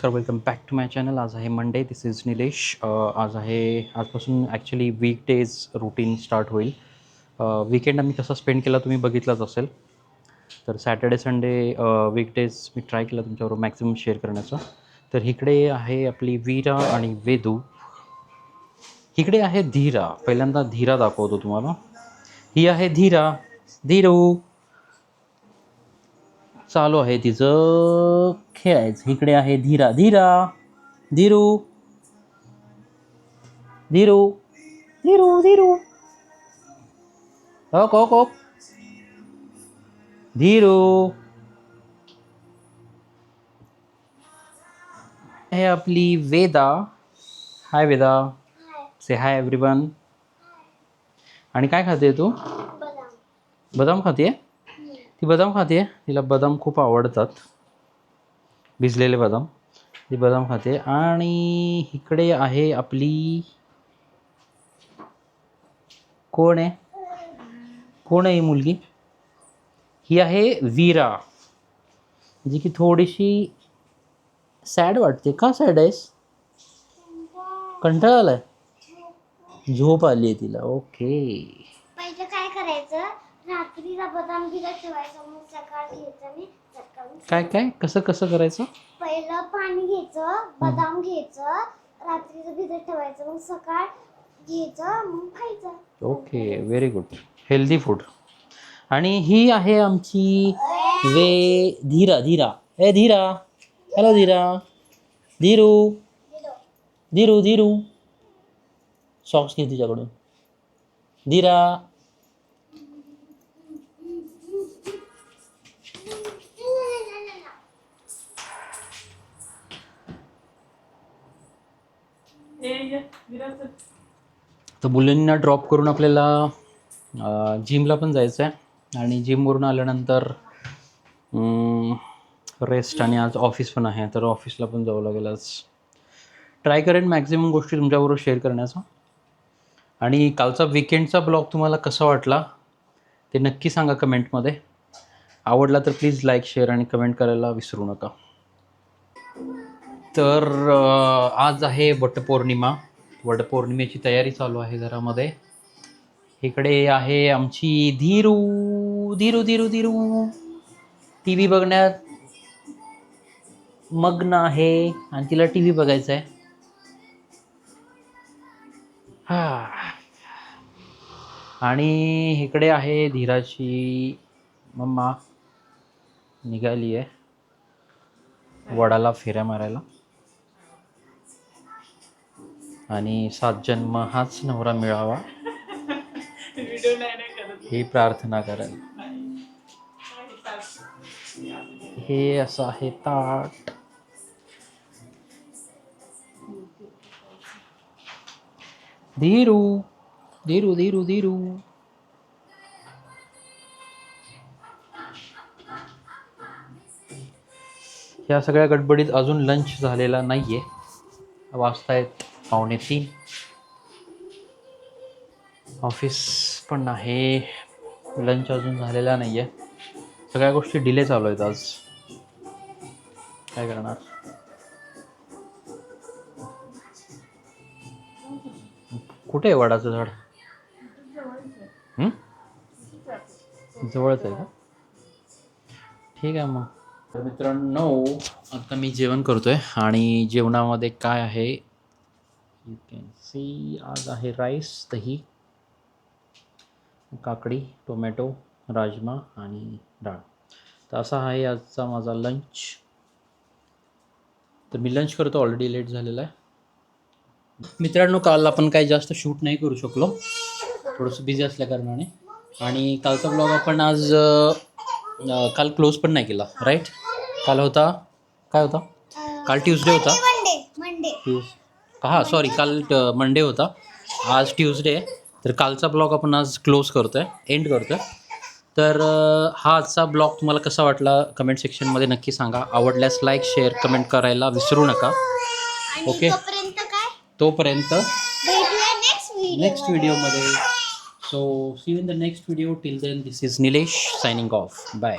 नमस्कार, welcome back to my channel. आज आहे मंडे, दिस इज निलेश. आजपासून ॲक्च्युली वीकडेज रुटीन स्टार्ट होईल. वीकेंड आम्ही कसा स्पेंड केला तुम्ही बघितलाच असेल. तर सॅटर्डे संडे वीकडेज मी ट्राय केला तुमच्याबरोबर मॅक्झिमम शेअर करण्याचा. तर इकडे आहे आपली वीरा आणि वेदू. इकडे आहे धीरा. पहिल्यांदा धीरा दाखवतो तुम्हाला. ही आहे धीरा. धीरू चालू आहे तिचं खेळायचं. इकडे आहे धीरा. धीरा धीरू धीरू धीरू धीरू ओक ओक ओक धीरू. आहे आपली Veda. Hi Veda, say hi everyone. आणि काय खाते तू? बदाम खाते. ती बदाम खाते. तिला बदाम खूप आवडतात, भिजलेले बदाम. ती बदाम खाते. आणि इकडे आहे आपली कोण आहे? कोण आहे ही मुलगी? ही आहे वीरा, जी की थोडीशी सॅड वाटते. का सॅड आहेस? कंटाळा आलाय? झोप आली आहे तिला. ओके. पहिलं काय करायचं, रात्रीला बदाम भिजत ठेवायचं, मग सकाळी घ्यायचं आणि सकाळी काय काय कसं कसं करायचं? पहिलं पाणी घ्यायचं, बदाम घ्यायचं, रात्रीचं भिजत ठेवायचं, मग सकाळ घ्यायचं, मग खायचं. Okay, very good. Healthy food. आणि ही आहे आमची धीरा. धीरा ए धीरा. हॅलो धीरा. धीरू धीरू धीरू. सॉक्स घे तिच्याकडून. धीरा. तर मुलींना ड्रॉप करून आपल्याला जिमला पण जायचं आहे. आणि जिमवरून आल्यानंतर रेस्ट. आणि आज ऑफिस पण आहे, तर ऑफिसला पण जावं लागेल आज. ट्राय करेन मॅक्झिमम गोष्टी तुमच्याबरोबर शेअर करण्याचा. आणि कालचा विकेंडचा ब्लॉग तुम्हाला कसा वाटला ते नक्की सांगा कमेंटमध्ये. आवडला तर प्लीज लाईक, शेअर आणि कमेंट करायला विसरू नका. तर आज आहे वटपौर्णिमा. वटपौर्णिमेची तयारी चालू आहे घरामध्ये. इकडे आहे आमची धीरू. धीरू धीरू धीरू टी व्ही बघण्यात मग्न आहे, आणि तिला टी व्ही बघायचा आहे. आणि इकडे आहे धीराची मम्मा. निघाली आहे वडाला फेऱ्या मारायला. आणि 7 जन्म हाच नवरा मिळावा ही प्रार्थना करेल. हे असं आहे ताट. धीरू धीरू धीरू धीरू. या सगळ्या गडबडीत अजून लंच झालेला नाहीये. वाजतायत 2:45. ऑफिस पण आहे, लंच अजून झालेला नाहीये. सगळ्या गोष्टी डिले चालू आहेत आज. काय करणार? कुठे आहे वडाचं झाड? जवळच आहे का? ठीक आहे मग. तर मित्रांनो, आता मी जेवण करतोय. आणि जेवणामध्ये काय आहे यू कॅन सी. आज आहे राईस, दही, काकडी, टोमॅटो, राजमा आणि डाळ. तर असा आहे आजचा माझा लंच. तर मी लंच करतो, ऑलरेडी लेट झालेला आहे. मित्रांनो, काल आपण काही जास्त शूट नाही करू शकलो, थोडंसं बिझी असल्या कारणाने. आणि कालचा ब्लॉग आपण आज काल क्लोज पण नाही केला, राईट? काल होता, काय होता काल? ट्यूसडे होता. मंडे. हां सॉरी, काल मंडे होता, आज ट्यूसडे. तर कालचा ब्लॉग आपण आज क्लोज करतो आहे, एंड करतो आहे. तर हा आजचा ब्लॉग तुम्हाला कसा वाटला कमेंट सेक्शनमध्ये नक्की सांगा. आवडल्यास लाईक, शेअर, कमेंट करायला विसरू नका. ओके, तोपर्यंत भेटूया नेक्स्ट व्हिडिओमध्ये. So see you in the next video. Till then, this is Nilesh signing off. Bye.